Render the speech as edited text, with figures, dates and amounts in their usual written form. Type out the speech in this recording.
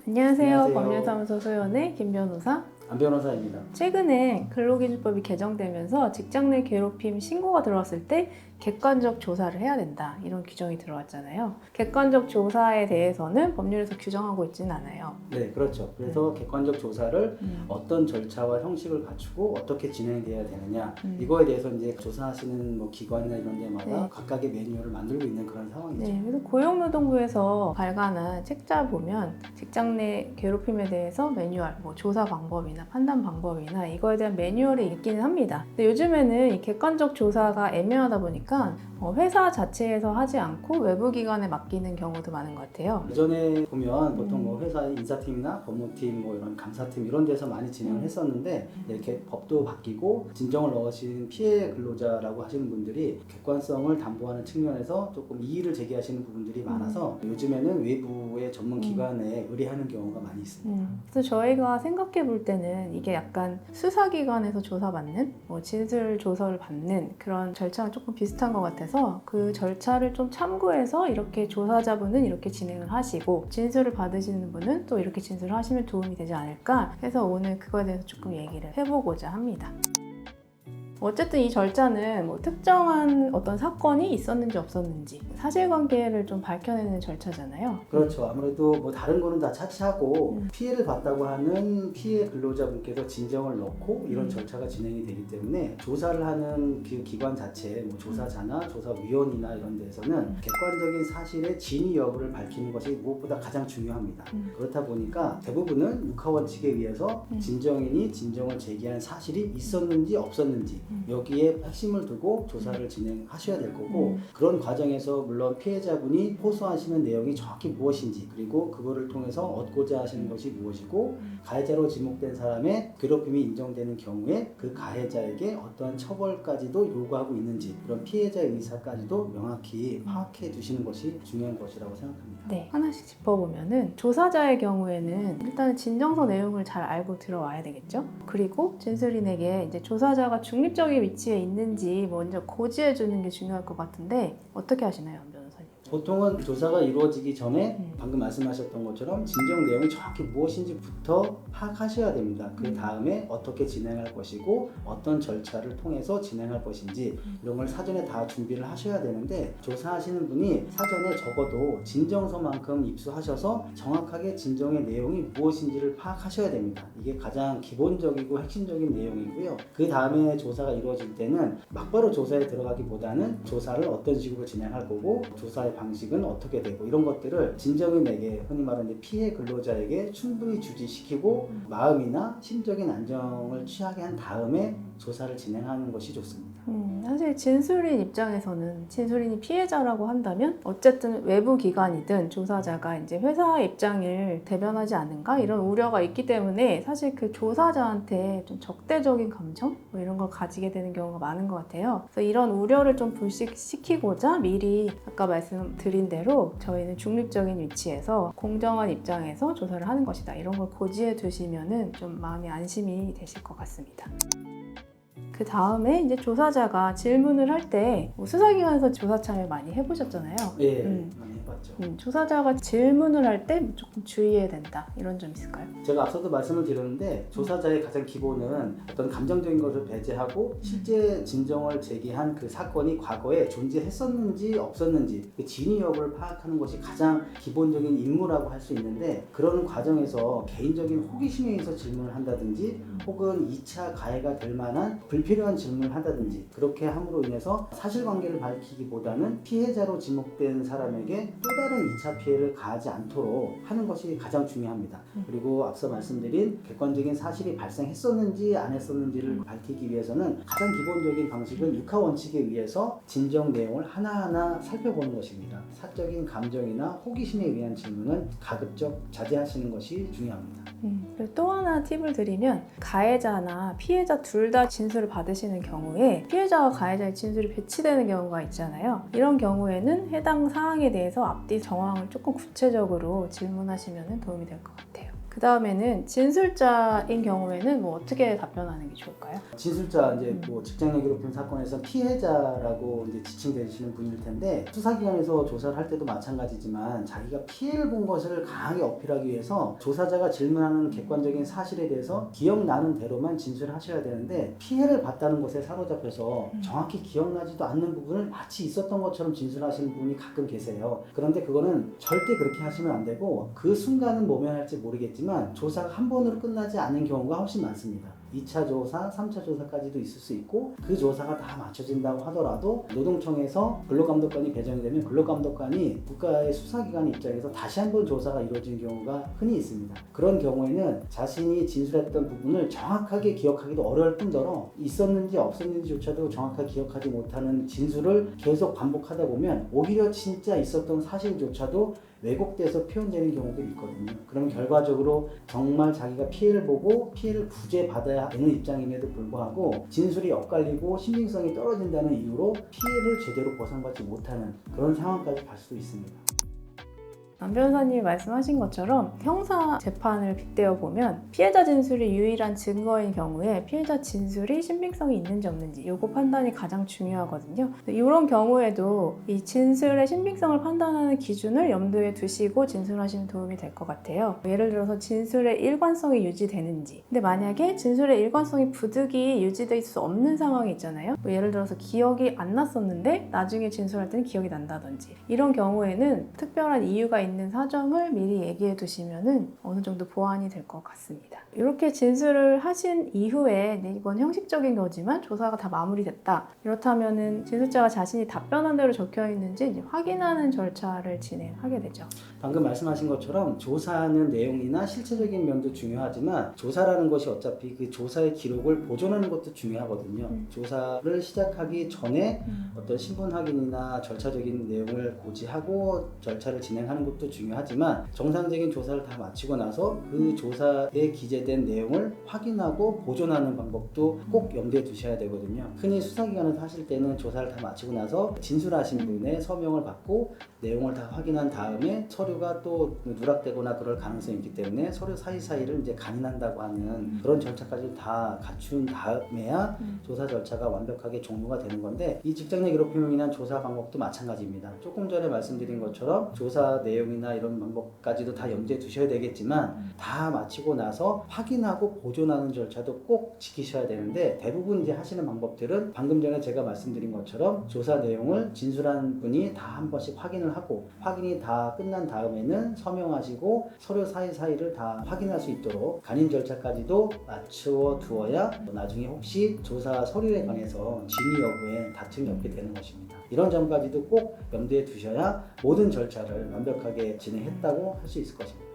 안녕하세요. 안녕하세요. 법률사무소 소연의 김 변호사. 안 변호사입니다. 최근에 근로기준법이 개정되면서 직장 내 괴롭힘 신고가 들어왔을 때 객관적 조사를 해야 된다. 이런 규정이 들어왔잖아요. 객관적 조사에 대해서는 법률에서 규정하고 있지는 않아요. 네, 그렇죠. 그래서 객관적 조사를 어떤 절차와 형식을 갖추고 어떻게 진행돼야 되느냐 이거에 대해서 이제 조사하시는 뭐 기관이나 이런 데마다 네. 각각의 매뉴얼을 만들고 있는 그런 상황이죠. 네, 그래서 고용노동부에서 발간한 책자 보면 직장 내 괴롭힘에 대해서 매뉴얼, 뭐 조사 방법이나 판단 방법이나 이거에 대한 매뉴얼이 있기는 합니다. 근데 요즘에는 이 객관적 조사가 애매하다 보니까 회사 자체에서 하지 않고 외부 기관에 맡기는 경우도 많은 것 같아요. 예전에 보면 보통 뭐 회사의 인사팀이나 법무팀, 뭐 이런 감사팀 이런 데서 많이 진행을 했었는데 이렇게 법도 바뀌고 진정을 넣으신 피해 근로자라고 하시는 분들이 객관성을 담보하는 측면에서 조금 이의를 제기하시는 부분들이 많아서 요즘에는 외부의 전문 기관에 의뢰하는 경우가 많이 있습니다. 그래서 저희가 생각해 볼 때는 이게 약간 수사기관에서 조사받는, 뭐 진술 조서를 받는 그런 절차랑 조금 비슷한 것 같아서 그 절차를 좀 참고해서 이렇게 조사자분은 이렇게 진행을 하시고 진술을 받으시는 분은 또 이렇게 진술을 하시면 도움이 되지 않을까 해서 오늘 그거에 대해서 조금 얘기를 해보고자 합니다. 어쨌든 이 절차는 뭐 특정한 어떤 사건이 있었는지 없었는지 사실관계를 좀 밝혀내는 절차잖아요. 그렇죠. 아무래도 뭐 다른 거는 다 차치하고 피해를 봤다고 하는 피해 근로자분께서 진정을 넣고 이런 절차가 진행이 되기 때문에 조사를 하는 그 기관 자체, 뭐 조사자나 조사위원이나 이런 데서는 객관적인 사실의 진위 여부를 밝히는 것이 무엇보다 가장 중요합니다. 그렇다 보니까 대부분은 육하원칙에 의해서 진정인이 진정을 제기한 사실이 있었는지 없었는지 여기에 핵심을 두고 조사를 진행하셔야 될 거고 그런 과정에서 물론 피해자분이 호소하시는 내용이 정확히 무엇인지 그리고 그거를 통해서 얻고자 하시는 것이 무엇이고 가해자로 지목된 사람의 괴롭힘이 인정되는 경우에 그 가해자에게 어떠한 처벌까지도 요구하고 있는지 그런 피해자의 의사까지도 명확히 파악해 두시는 것이 중요한 것이라고 생각합니다. 네, 하나씩 짚어보면은 조사자의 경우에는 일단 진정서 내용을 잘 알고 들어와야 되겠죠. 그리고 진술인에게 이제 조사자가 중립적인 위치에 있는지 먼저 고지해 주는 게 중요할 것 같은데 어떻게 하시나요, 안 변호사님? 보통은 조사가 이루어지기 전에 방금 말씀하셨던 것처럼 진정 내용이 정확히 무엇인지부터 파악하셔야 됩니다. 그 다음에 어떻게 진행할 것이고 어떤 절차를 통해서 진행할 것인지 이런 걸 사전에 다 준비를 하셔야 되는데 조사하시는 분이 사전에 적어도 진정서만큼 입수하셔서 정확하게 진정의 내용이 무엇인지를 파악하셔야 됩니다. 이게 가장 기본적이고 핵심적인 내용이고요. 그 다음에 조사가 이루어질 때는 막바로 조사에 들어가기보다는 조사를 어떤 식으로 진행할 거고 조사의 방식은 어떻게 되고 이런 것들을 진정인에게 흔히 말하는 피해 근로자에게 충분히 주지시키고 마음이나 심적인 안정을 취하게 한 다음에 조사를 진행하는 것이 좋습니다. 사실 진술인 입장에서는 진술인이 피해자라고 한다면 어쨌든 외부 기관이든 조사자가 이제 회사 입장을 대변하지 않는가 이런 우려가 있기 때문에 사실 그 조사자한테 좀 적대적인 감정 뭐 이런 걸 가지게 되는 경우가 많은 것 같아요. 그래서 이런 우려를 좀 불식시키고자 미리 아까 말씀드린 대로 저희는 중립적인 위치에서 공정한 입장에서 조사를 하는 것이다. 이런 걸 고지해 두시면은 좀 마음이 안심이 되실 것 같습니다. 그 다음에 이제 조사자가 질문을 할 때 수사기관에서 조사 참여 많이 해보셨잖아요. 예, 많이 해봤죠. 조사자가 질문을 할 때 조금 주의해야 된다. 이런 점 있을까요? 제가 앞서도 말씀을 드렸는데 조사자의 가장 기본은 어떤 감정적인 것을 배제하고 실제 진정을 제기한 그 사건이 과거에 존재했었는지 없었는지 그 진위 여부를 파악하는 것이 가장 기본적인 임무라고 할 수 있는데 그런 과정에서 개인적인 호기심에 의해서 질문을 한다든지 혹은 2차 가해가 될 만한 불필요한 질문을 한다든지 그렇게 함으로 인해서 사실관계를 밝히기보다는 피해자로 지목된 사람에게 또 다른 2차 피해를 가하지 않도록 하는 것이 가장 중요합니다. 그리고 앞서 말씀드린 객관적인 사실이 발생했었는지 안 했었는지를 밝히기 위해서는 가장 기본적인 방식은 육하원칙에 의해서 진정 내용을 하나하나 살펴보는 것입니다. 사적인 감정이나 호기심에 의한 질문은 가급적 자제하시는 것이 중요합니다. 그리고 또 하나 팁을 드리면 가해자나 피해자 둘 다 진술을 받으시는 경우에 피해자와 가해자의 진술이 배치되는 경우가 있잖아요. 이런 경우에는 해당 사항에 대해서 앞뒤 정황을 조금 구체적으로 질문하시면 도움이 될 것 같아요. 그 다음에는 진술자인 경우에는 뭐 어떻게 답변하는 게 좋을까요? 진술자 이제 뭐 직장내 괴롭힘 사건에서 피해자라고 이제 지칭되시는 분일 텐데 수사기관에서 조사를 할 때도 마찬가지지만 자기가 피해를 본 것을 강하게 어필하기 위해서 조사자가 질문하는 객관적인 사실에 대해서 기억나는 대로만 진술하셔야 되는데 피해를 봤다는 것에 사로잡혀서 정확히 기억나지도 않는 부분을 마치 있었던 것처럼 진술하시는 분이 가끔 계세요. 그런데 그거는 절대 그렇게 하시면 안 되고 그 순간은 모면할지 모르겠지만 조사가 한 번으로 끝나지 않는 경우가 훨씬 많습니다. 2차 조사, 3차 조사까지도 있을 수 있고 그 조사가 다 맞춰진다고 하더라도 노동청에서 근로감독관이 배정이 되면 근로감독관이 국가의 수사기관 입장에서 다시 한번 조사가 이루어지는 경우가 흔히 있습니다. 그런 경우에는 자신이 진술했던 부분을 정확하게 기억하기도 어려울 뿐더러 있었는지 없었는지조차도 정확하게 기억하지 못하는 진술을 계속 반복하다 보면 오히려 진짜 있었던 사실조차도 왜곡돼서 표현되는 경우들이 있거든요. 그럼 결과적으로 정말 자기가 피해를 보고 피해를 구제받아야 되는 입장임에도 불구하고 진술이 엇갈리고 신빙성이 떨어진다는 이유로 피해를 제대로 보상받지 못하는 그런 상황까지 갈 수도 있습니다. 남 변호사님이 말씀하신 것처럼 형사 재판을 빗대어 보면 피해자 진술이 유일한 증거인 경우에 피해자 진술이 신빙성이 있는지 없는지 이거 판단이 가장 중요하거든요. 이런 경우에도 이 진술의 신빙성을 판단하는 기준을 염두에 두시고 진술하시면 도움이 될 것 같아요. 예를 들어서 진술의 일관성이 유지되는지, 근데 만약에 진술의 일관성이 부득이 유지될 수 없는 상황이 있잖아요. 뭐 예를 들어서 기억이 안 났었는데 나중에 진술할 때는 기억이 난다든지, 이런 경우에는 특별한 이유가 있는 사정을 미리 얘기해 두시면 어느 정도 보완이 될 것 같습니다. 이렇게 진술을 하신 이후에 이건 형식적인 거지만 조사가 다 마무리됐다. 이렇다면 진술자가 자신이 답변한 대로 적혀 있는지 이제 확인하는 절차를 진행하게 되죠. 방금 말씀하신 것처럼 조사하는 내용이나 실체적인 면도 중요하지만 조사라는 것이 어차피 그 조사의 기록을 보존하는 것도 중요하거든요. 조사를 시작하기 전에 어떤 신분 확인이나 절차적인 내용을 고지하고 절차를 진행하는 것도 중요하지만 정상적인 조사를 다 마치고 나서 그 조사에 기재된 내용을 확인하고 보존하는 방법도 꼭 염두에 두셔야 되거든요. 흔히 수사기관에서 하실 때는 조사를 다 마치고 나서 진술하신 분의 서명을 받고 내용을 다 확인한 다음에 서류가 또 누락되거나 그럴 가능성이 있기 때문에 서류 사이사이를 이제 간인한다고 하는 그런 절차까지 다 갖춘 다음에야 조사 절차가 완벽하게 종료가 되는 건데 이 직장 내 괴롭힘으로 인한 조사 방법도 마찬가지입니다. 조금 전에 말씀드린 것처럼 조사 내용이나 이런 방법까지도 다 염두에 두셔야 되겠지만 다 마치고 나서 확인하고 보존하는 절차도 꼭 지키셔야 되는데 대부분 이제 하시는 방법들은 방금 전에 제가 말씀드린 것처럼 조사 내용을 진술한 분이 다 한 번씩 확인을 하고 확인이 다 끝난 다음에는 서명하시고 서류 사이사이를 다 확인할 수 있도록 간인 절차까지도 맞추어 두어야 나중에 혹시 조사 서류에 관해서 진위 여부에 다툼이 없게 되는 것입니다. 이런 점까지도 꼭 염두에 두셔야 모든 절차를 완벽하게 진행했다고 할 수 있을 것입니다.